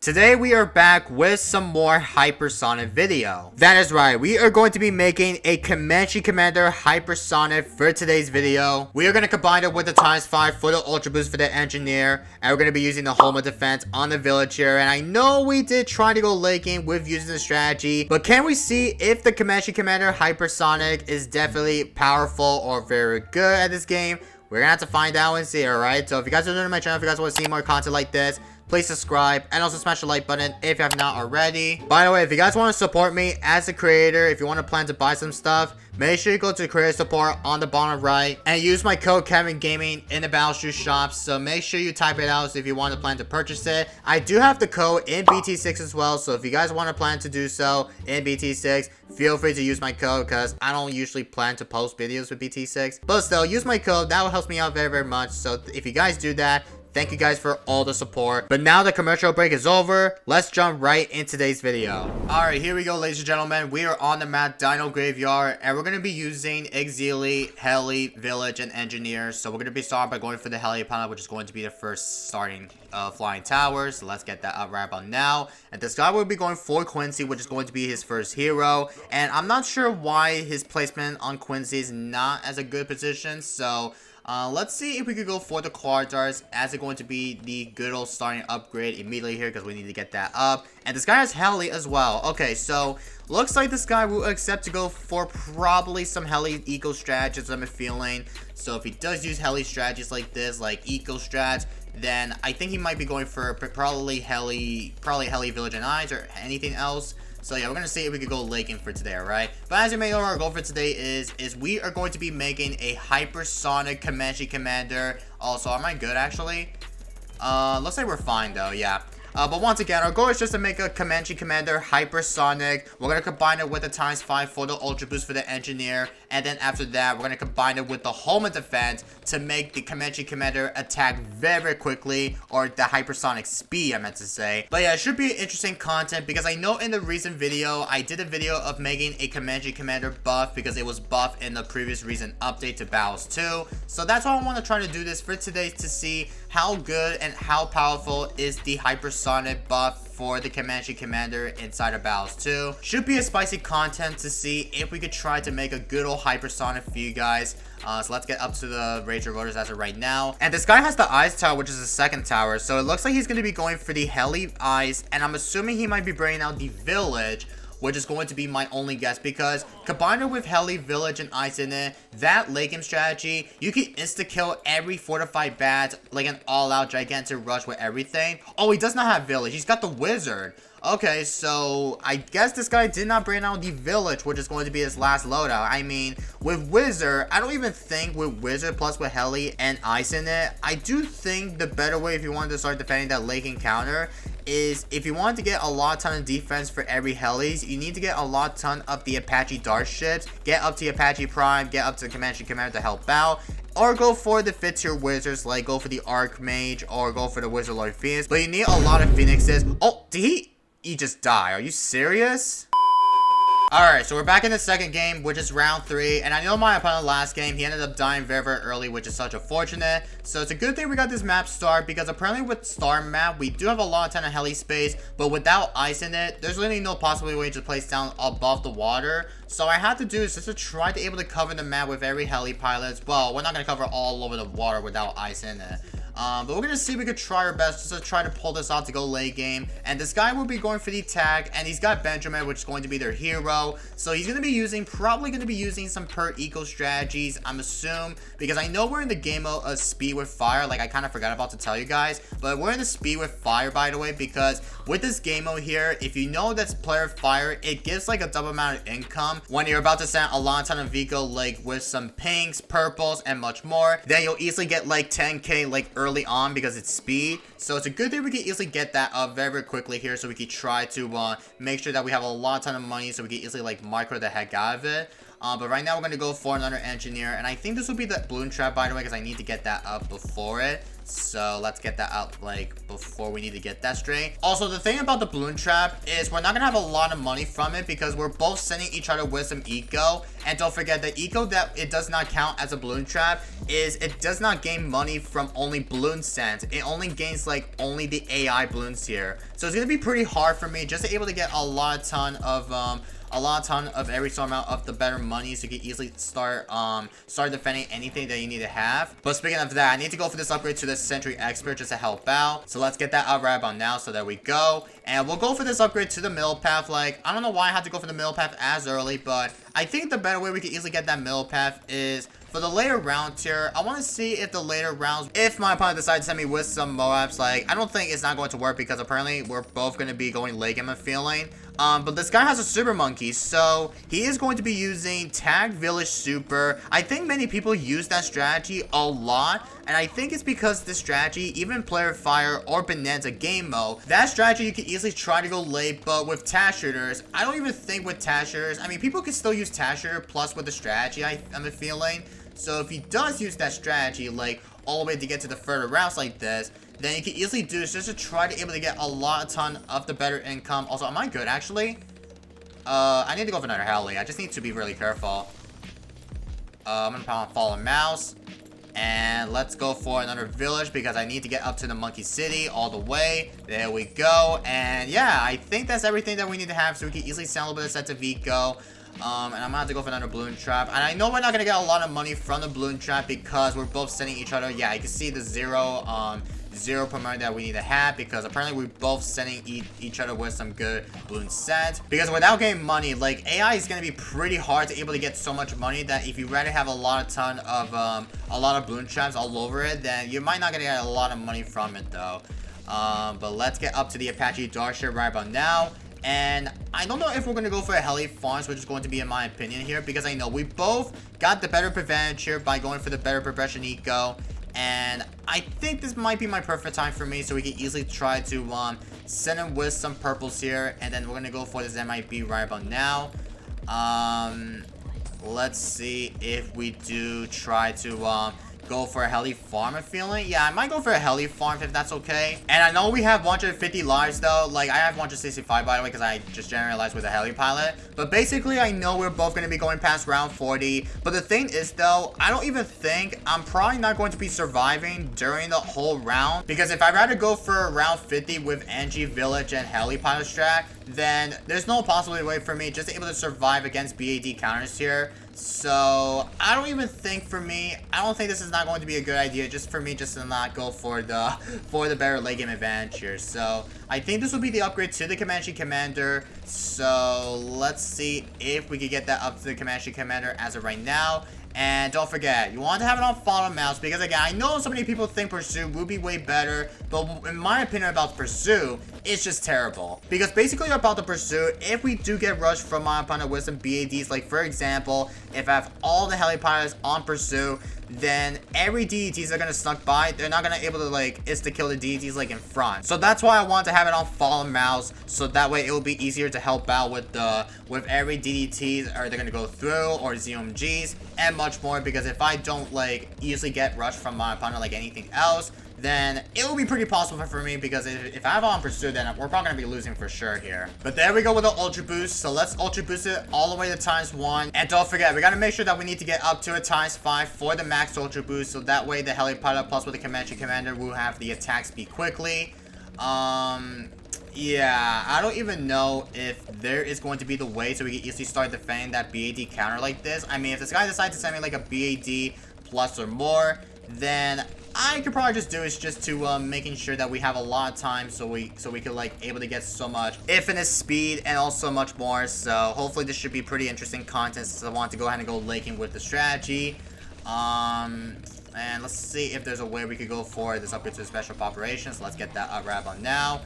Today we are back with some more hypersonic video. That is right, we are going to be making a Comanche Commander hypersonic for today's video. We are going to combine it with the ×5 for the ultra boost for the engineer, and we're going to be using the home of defense on the village here. And I know we did try to go late game with using the strategy, but can we see if the Comanche Commander hypersonic is definitely powerful or very good at this game? We're gonna have to find out and see, alright? So if you guys are new to my channel, if you guys want to see more content like this, please subscribe and also smash the like button if you have not already. By the way, if you guys want to support me as a creator, if you want to plan to buy some stuff, make sure you go to creator support on the bottom right and use my code Kevin Gaming in the Bloons shop. So make sure you type it out if you want to plan to purchase it. I do have the code in BT6 as well, so if you guys want to plan to do so in BT6, feel free to use my code because I don't usually plan to post videos with BT6. But still, use my code. That will help me out very, very much. So if you guys do that, thank you guys for all the support. But now the commercial break is over, let's jump right into today's video. Alright, here we go, ladies and gentlemen. We are on the map Dino Graveyard, and we're going to be using Auxiliary, Heli, Village, and Engineer. So we're going to be starting by going for the Heli panel, which is going to be the first starting flying tower. So let's get that up right about now. And this guy will be going for Quincy, which is going to be his first hero. And I'm not sure why his placement on Quincy is not as a good position. So let's see if we could go for the Quad Darts as it's going to be the good old starting upgrade immediately here because we need to get that up. And this guy has Heli as well. Okay, so looks like this guy will accept to go for probably some Heli eco strategies, I'm feeling. So if he does use Heli strategies like this, like eco strats, then I think he might be going for probably Heli Village and Eyes or anything else. So yeah, we're gonna see if we could go late game for today, alright? But as you may know, our goal for today is we are going to be making a hypersonic Comanche Commander. Also, am I good actually? Looks like we're fine though, yeah. But once again, our goal is just to make a Comanche Commander hypersonic. We're going to combine it with the ×5 for the ultra boost for the engineer. And then after that, we're going to combine it with the home of defense to make the Comanche Commander attack very, very quickly. Or the hypersonic speed, I meant to say. But yeah, it should be interesting content because I know in the recent video, I did a video of making a Comanche Commander buff because it was buff in the previous recent update to Battles 2. So that's why I want to try to do this for today to see how good and how powerful is the hypersonic buff for the Comanche Commander inside of Battles 2. Should be a spicy content to see if we could try to make a good old hypersonic for you guys. So let's get up to the Rager Rotors as of right now. And this guy has the Eyes Tower, which is the second tower. So it looks like he's going to be going for the Heli Eyes. And I'm assuming he might be bringing out the Village, which is going to be my only guess because combined with Heli, Village, and Ice in it, that late game strategy, you can insta-kill every fortified bat like an all-out gigantic rush with everything. Oh, he does not have Village. He's got the Wizard. Okay, so I guess this guy did not bring out the Village, which is going to be his last loadout. I mean, with Wizard, I don't even think with Wizard plus with Heli and Ice in it, I do think the better way if you wanted to start defending that late encounter is if you want to get a lot ton of defense for every Helis, you need to get a lot ton of the Apache Dart ships, get up to the Apache Prime, get up to the Comanche Commander to help out, or go for the fifth-tier wizards, like go for the Archmage, or go for the Wizard Lord Phoenix. But you need a lot of Phoenixes. Oh, did he just die? Are you serious? Alright, so we're back in the second game, which is round 3, and I know my opponent last game, he ended up dying very, very early, which is such unfortunate. So it's a good thing we got this map start, because apparently with star map, we do have a lot of Heli space, but without ice in it, there's really no possible way to place down above the water. So I had to do is just to try to able to cover the map with every Heli pilots. Well, we're not going to cover all over the water without ice in it. But we're going to see if we could try our best just to try to pull this out to go late game. And this guy will be going for the tag. And he's got Benjamin, which is going to be their hero. So he's going to be probably going to be using some per eco strategies, I'm assuming. Because I know we're in the game of speed with fire. Like I kind of forgot about to tell you guys. But we're in the speed with fire, by the way. Because with this game mode here, if you know that's player fire, it gives like a double amount of income when you're about to send a lot ton of Vico, like with some pinks, purples, and much more. Then you'll easily get like 10k like early on because it's speed. So it's a good thing we can easily get that up very, very quickly here, so we can try to make sure that we have a lot ton of money so we can easily like micro the heck out of it. But right now we're going to go for another engineer, and I think this will be the balloon trap, by the way, because I need to get that up before it. So let's get that out like before we need to get that straight. Also, the thing about the balloon trap is we're not gonna have a lot of money from it because we're both sending each other with some eco. And don't forget the eco that it does not count as a balloon trap is it does not gain money from only balloon sends. It only gains like only the AI balloons here. So it's gonna be pretty hard for me just to able to get a ton of every sort amount of the better money, so you can easily start defending anything that you need to have. But speaking of that, I need to go for this upgrade to the Sentry Expert just to help out. So let's get that out right about now. So there we go. And we'll go for this upgrade to the middle path. Like, I don't know why I had to go for the middle path as early, but I think the better way we can easily get that middle path is for the later rounds here. I want to see if the later rounds, if my opponent decides to send me with some Moabs, like, I don't think it's not going to work because apparently we're both going to be going late game, I'm feeling. But this guy has a super monkey, so he is going to be using Tag Village Super. I think many people use that strategy a lot, and I think it's because this strategy, even Player Fire or Bonanza game mode, that strategy you can easily try to go late, but with Tag Shooters, I don't even think with Tag Shooters, I mean, people can still use Tag Shooter plus with the strategy, I'm a feeling. So if he does use that strategy, like, all the way to get to the further routes like this, then you can easily do is just to try to able to get a ton of the better income. Also, am I good, actually? I need to go for another heli. I just need to be really careful. I'm gonna pound Fallen Mouse. And let's go for another village because I need to get up to the Monkey City all the way. There we go. And yeah, I think that's everything that we need to have so we can easily sell a little bit of sets of eco. And I'm gonna have to go for another balloon trap. And I know we're not gonna get a lot of money from the balloon trap because we're both sending each other. Yeah, you can see the zero per money that we need to have because apparently we're both sending each other with some good balloon sets. Because without getting money, like, AI is gonna be pretty hard to able to get so much money that if you rather have a ton of balloon traps all over it, then you might not gonna get a lot of money from it though. But let's get up to the Apache Darkship right about now. And I don't know if we're going to go for a heli farms, which is going to be in my opinion here, because I know we both got the better advantage here by going for the better progression eco. And I think this might be my perfect time for me, so we can easily try to send him with some purples here. And then we're going to go for this MIB right about now. Let's see if we do try to go for a heli farm, I'm feeling. Yeah, I might go for a heli farm if that's okay. And I know we have 150 lives though. Like, I have 165 by the way because I just generalized with a heli pilot. But basically, I know we're both going to be going past round 40. But the thing is though, I don't even think I'm probably not going to be surviving during the whole round. Because if I'd rather go for round 50 with Angie Village and heli pilot strat, then there's no possible way for me just to able to survive against BAD counters here. So I don't even think I don't think this is not going to be a good idea just for me just to not go for the better late game advantage here. So I think this will be the upgrade to the Comanche Commander. So let's see if we can get that up to the Comanche Commander as of right now. And don't forget, you want to have it on Fallen Mouse because, again, I know so many people think Pursuit would be way better, but in my opinion about Pursuit, it's just terrible. Because basically about the Pursuit, if we do get rushed from my opponent with some BADs, like for example, if I have all the heli pilots on Pursuit, then every DETs are going to snuck by. They're not going to able to, like, insta-kill the DETs, like, in front. So that's why I want to have it on Fallen Mouse, so that way it will be easier to help out with every DDTs, or they're going to go through, or ZOMGs, and much more, because if I don't, like, easily get rushed from my opponent like anything else, then it will be pretty possible for me, because if I have on Pursuit, then we're probably going to be losing for sure here. But there we go with the Ultra Boost. So let's Ultra Boost it all the way to ×1. And don't forget, we got to make sure that we need to get up to a ×5 for the max Ultra Boost. So that way the Heli Pilot plus with the Comanche Commander will have the attack speed quickly. Yeah, I don't even know if there is going to be the way so we can easily start defending that BAD counter like this. I mean, if this guy decides to send me like a BAD plus or more, then I could probably just do is just to making sure that we have a lot of time so we could like able to get so much infinite speed and also much more. So hopefully this should be pretty interesting content since I want to go ahead and go laking with the strategy. And let's see if there's a way we could go for this upgrade to special operations. So let's get that up right on now.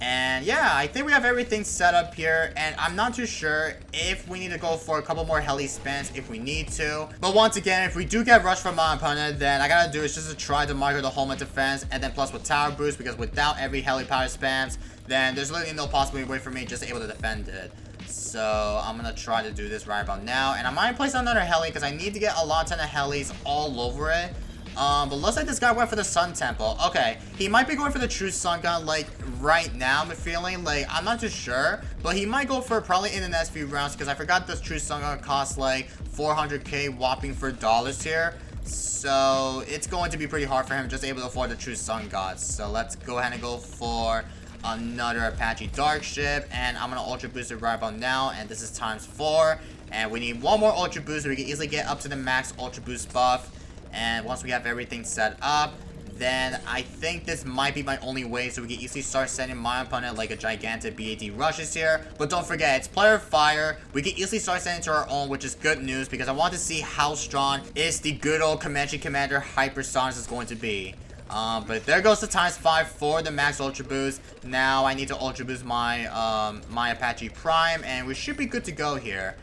And yeah, I think we have everything set up here, and I'm not too sure if we need to go for a couple more heli spins if we need to. But once again, if we do get rushed from my opponent, then I gotta do is just to try to micro the home of defense, and then plus with tower boost, because without every heli power spams, then there's literally no possible way for me just able to defend it. So I'm gonna try to do this right about now, and I might place another heli because I need to get a lot of helis all over it. But looks like this guy went for the Sun Temple. Okay, he might be going for the True Sun Gun, like, right now, I'm feeling. Like, I'm not too sure. But he might go for probably in the next few rounds, because I forgot this True Sun Gun costs, like, 400k whopping for dollars here. So, it's going to be pretty hard for him just able to afford the True Sun Gods. So, let's go ahead and go for another Apache Dark Ship. And I'm going to Ultra Boost it right about now. And this is ×4. And we need one more Ultra Boost so we can easily get up to the max Ultra Boost buff. And once we have everything set up, then I think this might be my only way so we can easily start sending my opponent like a gigantic BAD rushes here. But don't forget, it's player fire. We can easily start sending to our own, which is good news because I want to see how strong is the good old Comanche Commander Hypersonic is going to be. But there goes the ×5 for the max Ultra Boost. Now I need to Ultra Boost my my Apache Prime, and we should be good to go here.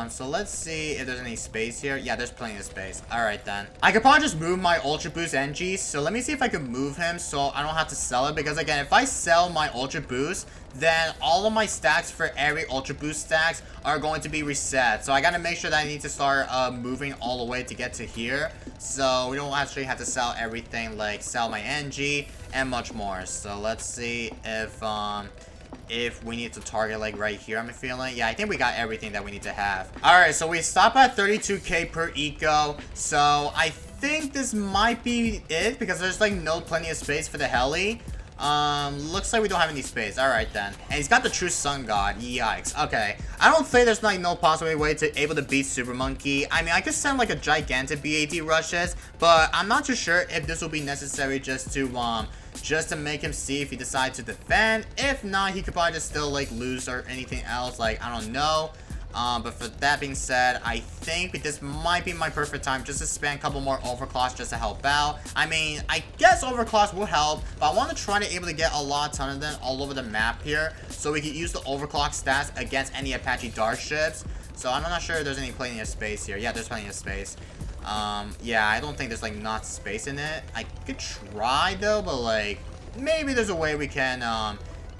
So let's see if there's any space here. Yeah, there's plenty of space. Alright then. I could probably just move my Ultra Boost NG. So let me see if I can move him so I don't have to sell it. Because again, if I sell my Ultra Boost, then all of my stacks for every Ultra Boost stacks are going to be reset. So I gotta make sure that I need to start moving all the way to get to here. So we don't actually have to sell everything, like sell my NG and much more. So let's see if we need to target like right here, I'm feeling. Yeah, I think we got everything that we need to have. Alright, so we stop at 32k per eco. So I think this might be it because there's like no plenty of space for the heli. Looks like we don't have any space. Alright then. And he's got the True Sun God. Yikes. Okay. I don't think there's like no possible way to able to beat Super Monkey. I mean, I could send like a gigantic BAD rushes, but I'm not too sure if this will be necessary just to make him see if he decides to defend. If not, he could probably just still like lose or anything else. Like, I don't know. But for that being said, I think this might be my perfect time just to spend a couple more overclocks just to help out. I mean, I guess overclocks will help, but I want to try to able to get a ton of them all over the map here so we can use the overclock stats against any Apache Dark ships. So I'm not sure if there's plenty of space here. Yeah, there's plenty of space. Yeah, I don't think there's like not space in it. I could try though, but like maybe there's a way we can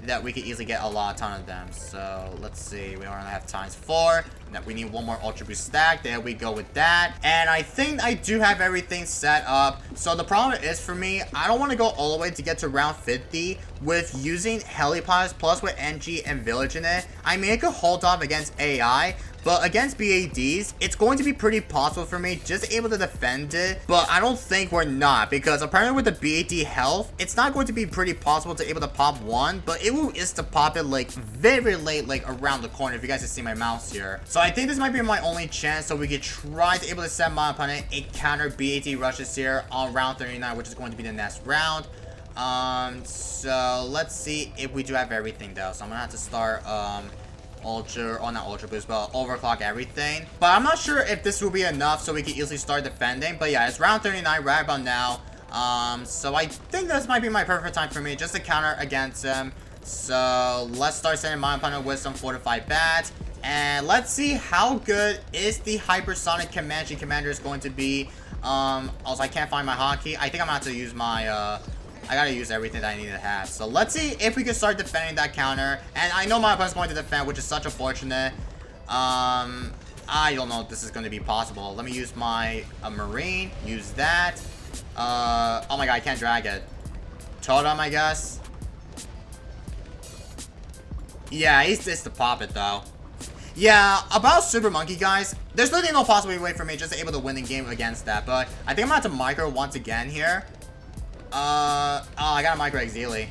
that we could easily get a ton of them. So let's see, we only have ×4. That we need one more Ultra Boost stack. There we go with that. And I think I do have everything set up. So the problem is for me, I don't want to go all the way to get to round 50 with using helipods plus with NG and village in it. I mean, it could hold off against AI, but against BADs, it's going to be pretty possible for me just able to defend it. But I don't think we're not, because apparently with the BAD health, it's not going to be pretty possible to able to pop one, but it will insta pop it like very late, like around the corner, if you guys can see my mouse here. So I think this might be my only chance, so we could try to able to send my opponent a counter BAD rushes here on round 39, which is going to be the next round. So let's see if we do have everything though. So I'm gonna have to start not ultra boost, but overclock everything. But I'm not sure if this will be enough so we can easily start defending. But yeah, it's round 39 right about now. So I think this might be my perfect time for me just to counter against him. So let's start sending my opponent with some fortified bats. And let's see how good is the Hypersonic Comanche Commander is going to be. Also, I can't find my hotkey. I think I'm gonna have to use my I gotta use everything that I need to have. So let's see if we can start defending that counter. And I know my opponent's going to defend, which is such unfortunate. I don't know if this is going to be possible. Let me use my Marine. Use that. Oh my god, I can't drag it. Totem, I guess. Yeah, he's just to pop it though. Yeah, about Super Monkey, guys, there's literally no possible way for me just to able to win the game against that. But I think I'm gonna have to micro once again here. Oh, I got a micro Exili.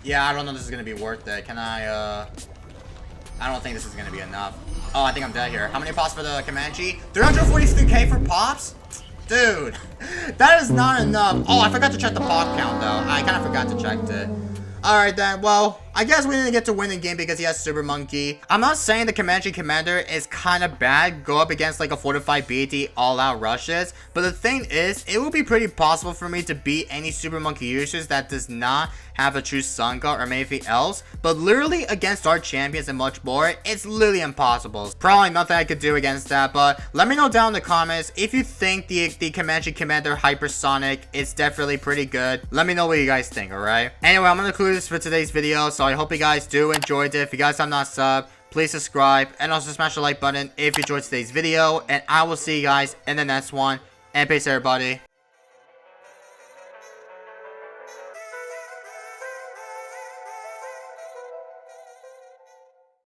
Yeah, I don't know if this is gonna be worth it. Can I don't think this is gonna be enough. Oh, I think I'm dead here. How many pops for the Comanche? 343k for pops? Dude, that is not enough. Oh, I forgot to check the pop count, though. I kind of forgot to check it. Alright then, well, I guess we didn't get to win the game because he has Super Monkey. I'm not saying the Comanche Commander is kind of bad, go up against like a fortified BAT all-out rushes, but the thing is, it will be pretty possible for me to beat any Super Monkey users that does not have a true Sun God or anything else, but literally against our champions and much more, it's literally impossible. Probably nothing I could do against that, but let me know down in the comments if you think the Comanche Commander Hypersonic is definitely pretty good. Let me know what you guys think, alright? Anyway, I'm gonna conclude this for today's video, so I hope you guys do enjoyed it. If you guys have not subbed, please subscribe and also smash the like button if you enjoyed today's video, and I will see you guys in the next one. And peace, everybody.